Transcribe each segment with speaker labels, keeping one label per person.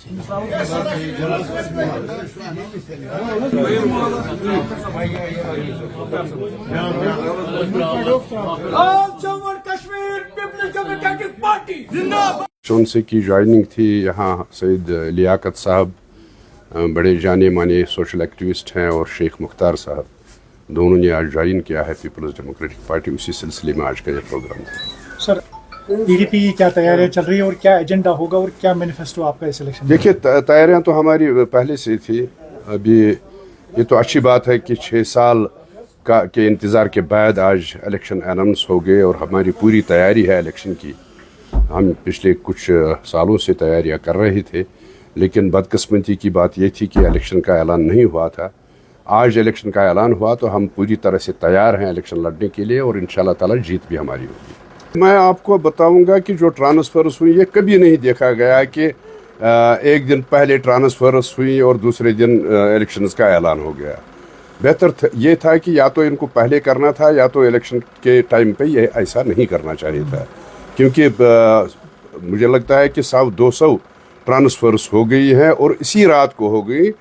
Speaker 1: उनसे की ज्वाइनिंग थी यहाँ सैयद लियाकत साहब बड़े जाने माने सोशल एक्टिविस्ट हैं और शेख मुख्तार साहब दोनों ने आज ज्वाइन किया है पीपल्स डेमोक्रेटिक पार्टी। उसी सिलसिले में आज का ये प्रोग्राम था।
Speaker 2: सर पीडीपी की क्या तैयारियां चल रही है और क्या एजेंडा होगा और क्या मैनिफेस्टो आपका इस इलेक्शन?
Speaker 1: देखिए तैयारियां तो हमारी पहले से थी। अभी ये तो अच्छी बात है कि 6 साल के इंतज़ार के बाद आज इलेक्शन अनाउंस हो गए और हमारी पूरी तैयारी है इलेक्शन की। हम पिछले कुछ सालों से तैयारियां कर रहे थे, लेकिन बदकिस्मती की बात ये थी कि इलेक्शन का ऐलान नहीं हुआ था। आज इलेक्शन का ऐलान हुआ तो हम पूरी तरह से तैयार हैं इलेक्शन लड़ने के लिए और इंशाल्लाह ताला जीत भी हमारी होगी। मैं आपको बताऊंगा कि जो ट्रांसफर्स हुई ये कभी नहीं देखा गया कि एक दिन पहले ट्रांसफर्स हुई और दूसरे दिन इलेक्शंस का ऐलान हो गया। बेहतर ये था कि या तो इनको पहले करना था या तो इलेक्शन के टाइम पे ये ऐसा नहीं करना चाहिए था, क्योंकि मुझे लगता है कि 100-200 ट्रांसफर्स हो गई हैं और इसी रात को हो गई।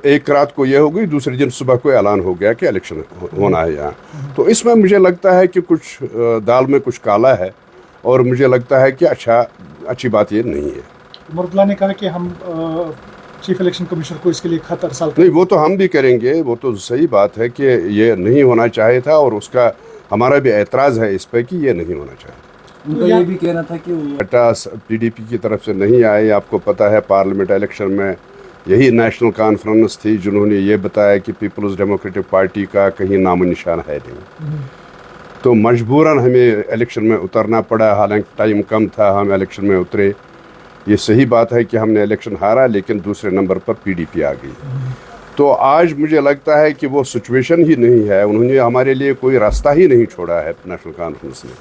Speaker 1: एक रात को ये हो गई, दूसरे दिन सुबह को ऐलान हो गया कि इलेक्शन होना है यहाँ। तो इसमें मुझे लगता है कि कुछ दाल में कुछ काला है और मुझे लगता है कि अच्छी बात ये नहीं है।
Speaker 2: मुर्तला ने कहा कि हम चीफ इलेक्शन कमिश्नर को इसके लिए खत अरसाल
Speaker 1: नहीं, वो तो हम भी करेंगे। वो तो सही बात है कि ये नहीं होना चाहिए था और उसका हमारा भी एतराज़ है इस पर कि ये नहीं होना चाहिए।
Speaker 3: उनका ये भी कहना था कि
Speaker 1: डाटा पीडीपी की तरफ से नहीं आए। आपको पता है पार्लियामेंट इलेक्शन में यही नेशनल कॉन्फ्रेंस थी जिन्होंने ये बताया कि पीपल्स डेमोक्रेटिक पार्टी का कहीं नामो निशान है नहीं। तो मजबूरन हमें इलेक्शन में उतरना पड़ा। हालांकि टाइम कम था, हम इलेक्शन में उतरे। ये सही बात है कि हमने इलेक्शन हारा, लेकिन दूसरे नंबर पर पीडीपी आ गई। तो आज मुझे लगता है कि वो सिचुएशन ही नहीं है। उन्होंने हमारे लिए कोई रास्ता ही नहीं छोड़ा है नेशनल कॉन्फ्रेंस ने।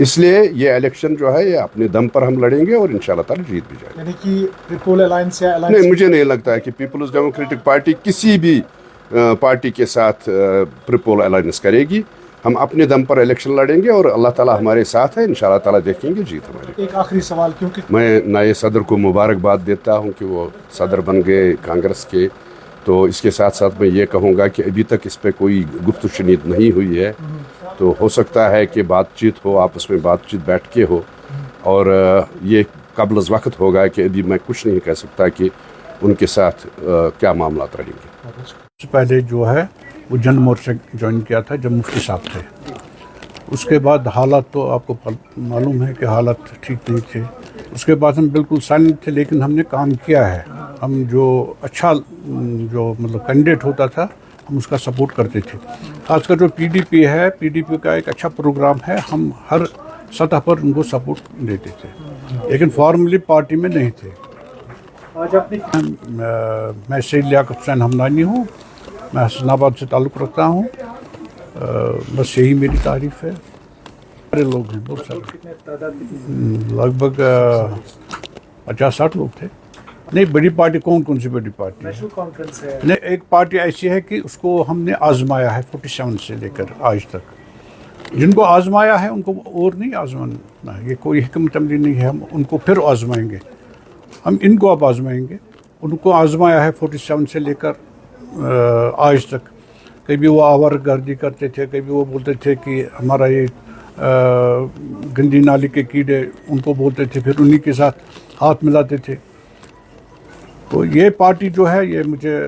Speaker 1: इसलिए ये इलेक्शन जो है ये अपने दम पर हम लड़ेंगे और इंशाल्लाह ताला जीत भी जाएंगे।
Speaker 2: यानी कि ट्रिपल अलायंस या अलायंस?
Speaker 1: नहीं, मुझे नहीं लगता है कि पीपल्स डेमोक्रेटिक पार्टी किसी भी पार्टी के साथ ट्रिपल अलायंस करेगी। हम अपने दम पर इलेक्शन लड़ेंगे और अल्लाह ताला हमारे साथ है। इंशाल्लाह ताला देखेंगे जीत हमारी।
Speaker 2: एक आखिरी सवाल, क्योंकि
Speaker 1: मैं नए सदर को मुबारकबाद देता हूं कि वो सदर बन गए कांग्रेस के। तो इसके साथ साथ मैं ये कहूँगा कि अभी तक इस पर कोई गुफ्त शुनीद नहीं हुई है। तो हो सकता है कि बातचीत हो, आपस में बातचीत बैठ के हो, और ये कबल वक्त होगा कि अभी मैं कुछ नहीं कह सकता कि उनके साथ क्या मामला रहेंगे।
Speaker 4: सबसे पहले जो है वो जन मोर्चा ज्वाइन किया था जब मुफ्ती साहब थे। उसके बाद हालात तो आपको मालूम है कि हालात ठीक नहीं थे। उसके बाद हम बिल्कुल साइलेंट थे, लेकिन हमने काम किया है। हम जो अच्छा जो मतलब कैंडिडेट होता था हम उसका सपोर्ट करते थे। खासकर जो पीडीपी है, पीडीपी का एक अच्छा प्रोग्राम है, हम हर सतह पर उनको सपोर्ट देते थे, लेकिन फॉर्मली पार्टी में नहीं थे।
Speaker 2: आज आपने
Speaker 4: मैं सैयद लियाकत हुसैन हमदानी हूँ, मैं हसनाबाद से ताल्लुक़ रखता हूँ। बस यही मेरी तारीफ़ है। सारे लोग हैं, बहुत सारे, लगभग 50-60 लोग थे। नहीं, बड़ी पार्टी कौन सी बड़ी पार्टी
Speaker 2: नेशनल कॉन्फ्रेंस है?
Speaker 4: नहीं, एक पार्टी ऐसी है कि उसको हमने आजमाया है 47 से लेकर आज तक। जिनको आजमाया है उनको और नहीं आजमाना, ये कोई हिकमत अमली नहीं है। हम उनको फिर आजमाएंगे, हम इनको अब आजमाएंगे। उनको आजमाया है 47 से लेकर आज तक। कभी वो आवारगर्दी करते थे, कभी वो बोलते थे कि हमारा ये गंदी नाली के कीड़े, उनको बोलते थे, फिर उन्हीं के साथ हाथ मिलाते थे। तो ये पार्टी जो है ये मुझे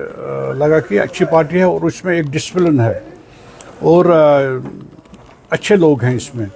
Speaker 4: लगा कि अच्छी पार्टी है और उसमें एक डिसिप्लिन है और अच्छे लोग हैं इसमें।